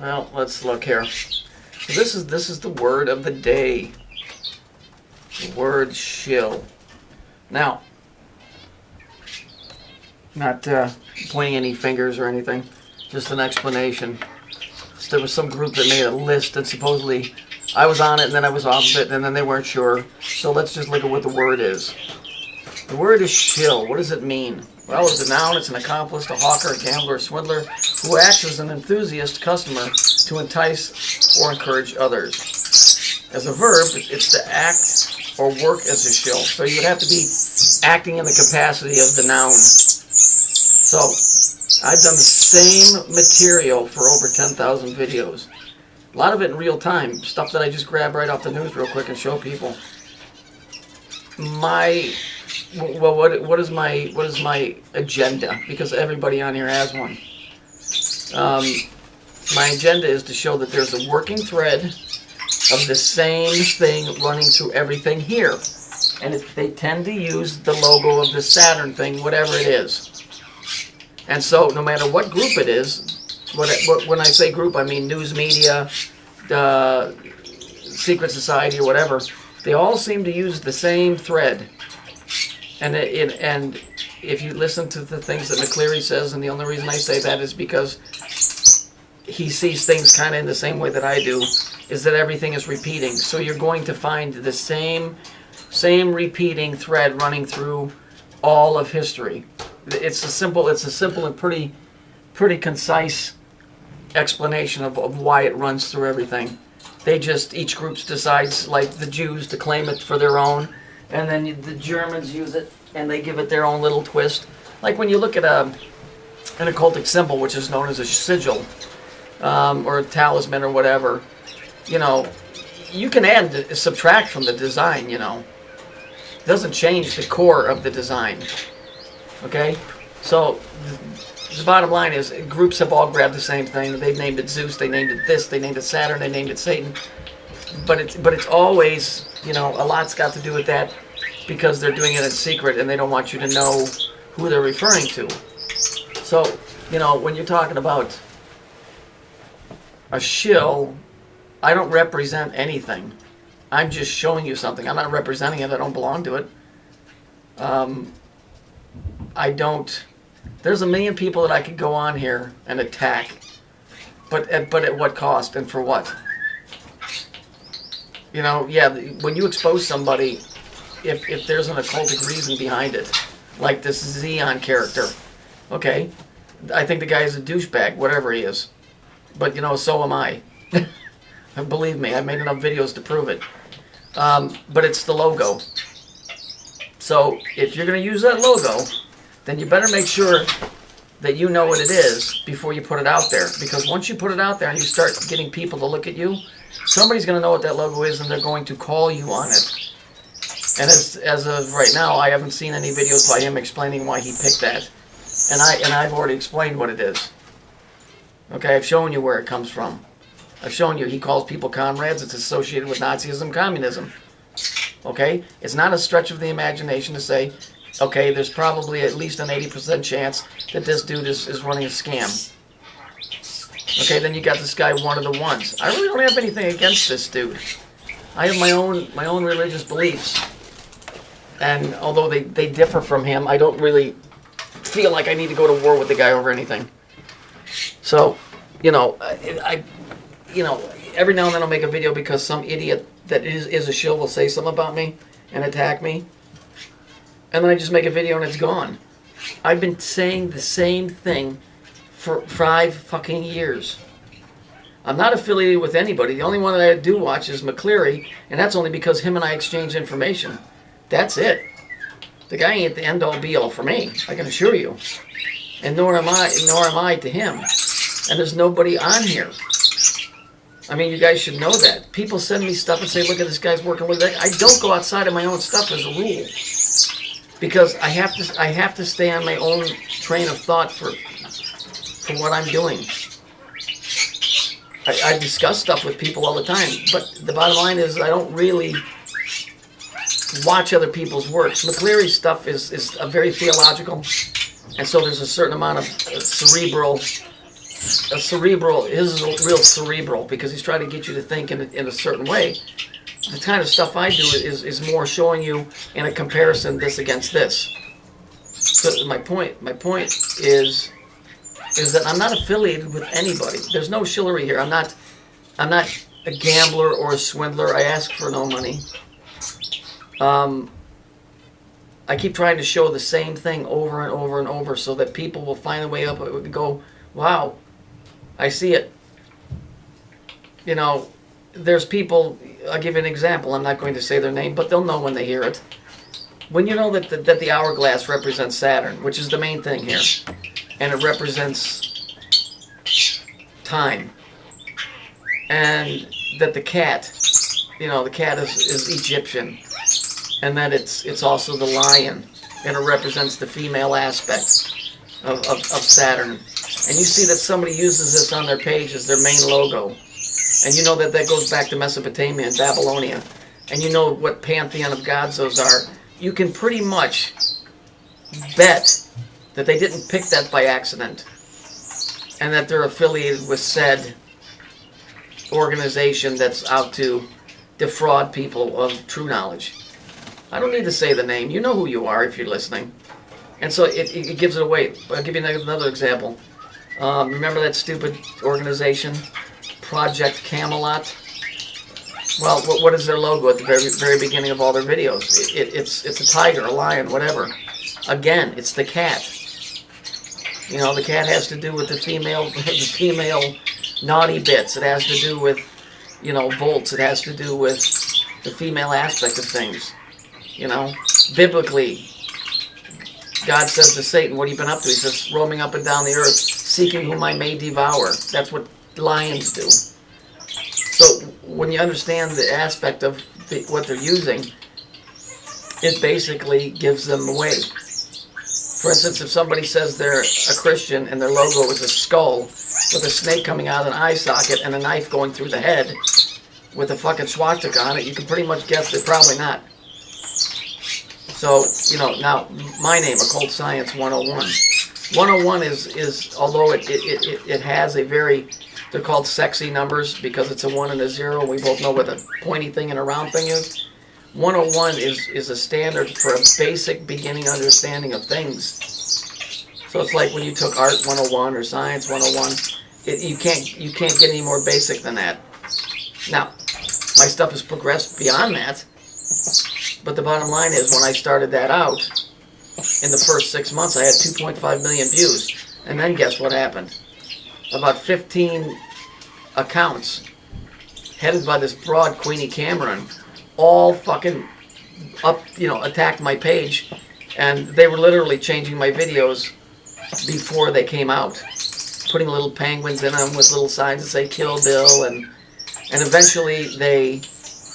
Well, let's look here. So this is the word of the day. The word shill. Now, not pointing any fingers or anything, just an explanation. So there was some group that made a list, and supposedly I was on it, and then I was off of it, and then they weren't sure. So let's just look at what the word is. The word is shill. What does it mean? Well, it's a noun, it's an accomplice, a hawker, a gambler, a swindler, who acts as an enthusiast customer to entice or encourage others. As a verb, it's to act or work as a shill. So you would have to be acting in the capacity of the noun. So I've done the same material for over 10,000 videos. A lot of it in real time, stuff that I just grab right off the news real quick and show people. Well, what is my agenda? Because everybody on here has one. My agenda is to show that there's a working thread of the same thing running through everything here, and they tend to use the logo of the Saturn thing, whatever it is. And so, no matter what group it is, when I say group, I mean news media, secret society, or whatever. They all seem to use the same thread. And if you listen to the things that McCleary says, and the only reason I say that is because he sees things kind of in the same way that I do, is that everything is repeating. So you're going to find the same repeating thread running through all of history. It's a simple and pretty concise explanation of why it runs through everything. Each group decides, like the Jews, to claim it for their own. And then the Germans use it, and they give it their own little twist. Like when you look at an occultic symbol, which is known as a sigil, or a talisman, or whatever, you can add and subtract from the design, It doesn't change the core of the design. Okay? So, the bottom line is, groups have all grabbed the same thing. They've named it Zeus, they named it this, they named it Saturn, they named it Satan. But it's always, a lot's got to do with that, because they're doing it in secret and they don't want you to know who they're referring to. So, when you're talking about a shill, I don't represent anything. I'm just showing you something. I'm not representing it. I don't belong to it. There's a million people that I could go on here and attack, but at what cost and for what? When you expose somebody, if there's an occultic reason behind it, like this Xeon character, okay, I think the guy is a douchebag, whatever he is. But, so am I. Believe me, I've made enough videos to prove it. But it's the logo. So, if you're going to use that logo, then you better make sure that you know what it is before you put it out there. Because once you put it out there and you start getting people to look at you, somebody's going to know what that logo is, and they're going to call you on it. And as of right now, I haven't seen any videos by him explaining why he picked that. And I've already explained what it is. Okay, I've shown you where it comes from. I've shown you he calls people comrades. It's associated with Nazism, communism. Okay? It's not a stretch of the imagination to say, okay, there's probably at least an 80% chance that this dude is running a scam. Okay, then you got this guy, one of the ones. I really don't have anything against this dude. I have my own religious beliefs. And although they differ from him, I don't really feel like I need to go to war with the guy over anything. So, every now and then I'll make a video because some idiot that is a shill will say something about me and attack me. And then I just make a video and it's gone. I've been saying the same thing for 5 fucking years. I'm not affiliated with anybody. The only one that I do watch is McCleary, and that's only because him and I exchange information. That's it. The guy ain't the end-all be-all for me, I can assure you. And nor am I to him. And there's nobody on here. I mean, you guys should know that. People send me stuff and say, look at this guy's working with that. I don't go outside of my own stuff as a rule. Because I have to stay on my own train of thought for what I'm doing. I discuss stuff with people all the time, but the bottom line is I don't really watch other people's works. McCleary's stuff is very theological, and so there's a certain amount of cerebral a cerebral, his is real cerebral because he's trying to get you to think in a certain way. The kind of stuff I do is more showing you in a comparison this against this. So my point is that I'm not affiliated with anybody. There's no shillery here. I'm not a gambler or a swindler. I ask for no money. I keep trying to show the same thing over and over and over so that people will find a way up and go, wow, I see it. You know, there's people, I'll give you an example. I'm not going to say their name, but they'll know when they hear it. When you know that the hourglass represents Saturn, which is the main thing here, and it represents time, and that the cat, you know, the cat is Egyptian, and that it's also the lion, and it represents the female aspect of Saturn. And you see that somebody uses this on their page as their main logo. And you know that goes back to Mesopotamia and Babylonia. And you know what pantheon of gods those are. You can pretty much bet that they didn't pick that by accident. And that they're affiliated with said organization that's out to defraud people of true knowledge. I don't need to say the name. You know who you are if you're listening. And so it gives it away. I'll give you another example. Remember that stupid organization, Project Camelot? Well, what is their logo at the very beginning of all their videos? It's a tiger, a lion, whatever. Again, it's the cat. You know, the cat has to do with the female naughty bits. It has to do with, you know, volts. It has to do with the female aspect of things. You know, biblically, God says to Satan, what have you been up to? He says, roaming up and down the earth, seeking whom I may devour. That's what lions do. So when you understand the aspect of what they're using, it basically gives them away. For instance, if somebody says they're a Christian and their logo is a skull with a snake coming out of an eye socket and a knife going through the head with a fucking swastika on it, you can pretty much guess they're probably not. So, you know, now, my name, Occult Science 101. 101 is although it has a very, they're called sexy numbers because it's a 1 and a 0. We both know what a pointy thing and a round thing is. 101 is a standard for a basic beginning understanding of things. So it's like when you took Art 101 or Science 101, you can't get any more basic than that. Now, my stuff has progressed beyond that. But the bottom line is, when I started that out, in the first 6 months, I had 2.5 million views. And then guess what happened? About 15 accounts, headed by this broad Queenie Cameron, all fucking attacked my page. And they were literally changing my videos before they came out. Putting little penguins in them with little signs that say Kill Bill. And eventually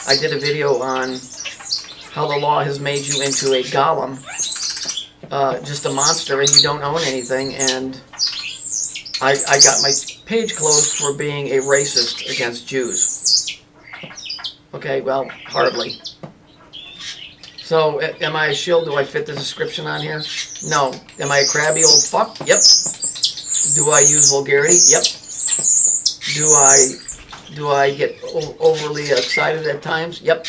I did a video on how the law has made you into a golem, just a monster, and you don't own anything, and I got my page closed for being a racist against Jews. Okay, well, hardly. So, am I a shill? Do I fit the description on here? No. Am I a crabby old fuck? Yep. Do I use vulgarity? Yep. Do I get overly excited at times? Yep.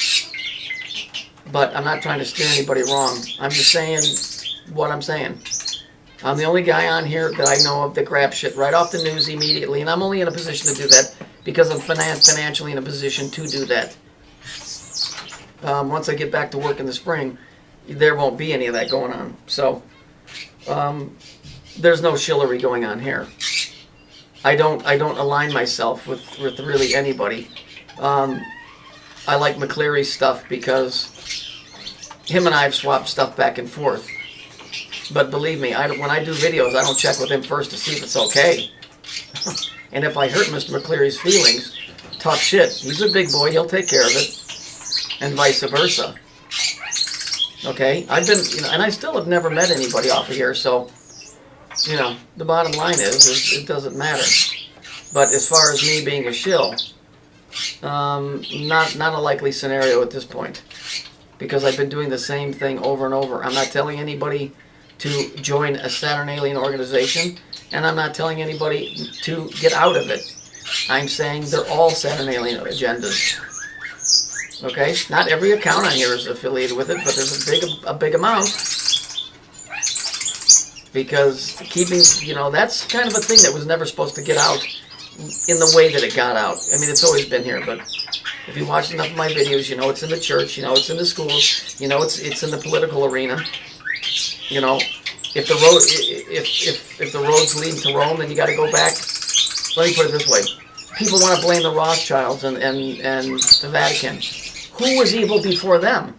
But I'm not trying to steer anybody wrong. I'm just saying what I'm saying. I'm the only guy on here that I know of that grabs shit right off the news immediately, and I'm only in a position to do that because I'm financially in a position to do that. Once I get back to work in the spring, there won't be any of that going on. So, there's no shillery going on here. I don't align myself with really anybody. I like McCleary's stuff because him and I have swapped stuff back and forth. But believe me, when I do videos, I don't check with him first to see if it's okay. And if I hurt Mr. McCleary's feelings, tough shit. He's a big boy, he'll take care of it. And vice versa. Okay? I've been, and I still have never met anybody off of here, so, the bottom line is it doesn't matter. But as far as me being a shill, not a likely scenario at this point. Because I've been doing the same thing over and over. I'm not telling anybody to join a Saturn alien organization. and I'm not telling anybody to get out of it. I'm saying they're all Saturnalian agendas. Okay? Not every account on here is affiliated with it, but there's a big amount. Because keeping, that's kind of a thing that was never supposed to get out in the way that it got out. I mean, it's always been here, but if you watch enough of my videos, you know it's in the church, you know it's in the schools, you know it's in the political arena. You know, if the roads lead to Rome, then you got to go back. Let me put it this way: people want to blame the Rothschilds and the Vatican. Who was evil before them?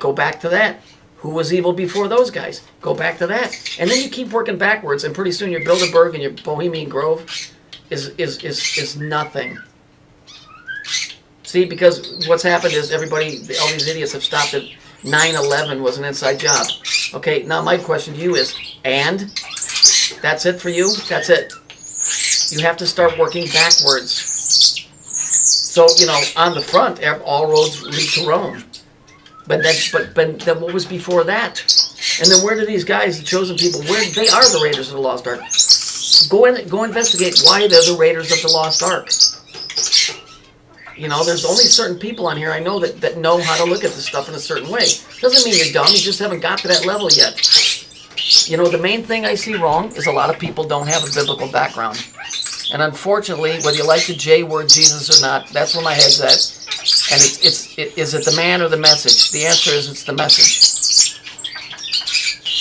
Go back to that. Who was evil before those guys? Go back to that. And then you keep working backwards, and pretty soon your Bilderberg and your Bohemian Grove is nothing. See, because what's happened is everybody, all these idiots have stopped at 9/11 was an inside job. Okay, now my question to you is, and? That's it for you? That's it. You have to start working backwards. So, on the front, all roads lead to Rome. But then what was before that? And then where do these guys, the chosen people, where they are the Raiders of the Lost Ark? Go investigate why they're the Raiders of the Lost Ark. There's only certain people on here I know that know how to look at this stuff in a certain way. Doesn't mean you're dumb, you just haven't got to that level yet. The main thing I see wrong is a lot of people don't have a biblical background. And unfortunately, whether you like the J word Jesus or not, that's where my head's at. And is it the man or the message? The answer is it's the message.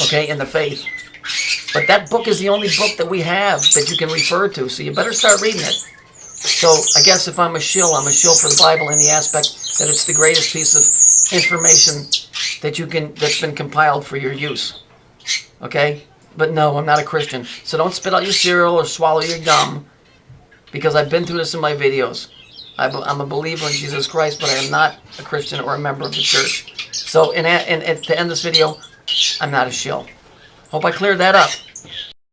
Okay, in the faith. But that book is the only book that we have that you can refer to, so you better start reading it. So I guess if I'm a shill for the Bible in the aspect that it's the greatest piece of information that's been compiled for your use. Okay? But no, I'm not a Christian. So don't spit out your cereal or swallow your gum, because I've been through this in my videos. I'm a believer in Jesus Christ, but I am not a Christian or a member of the church. So to end this video, I'm not a shill. Hope I cleared that up.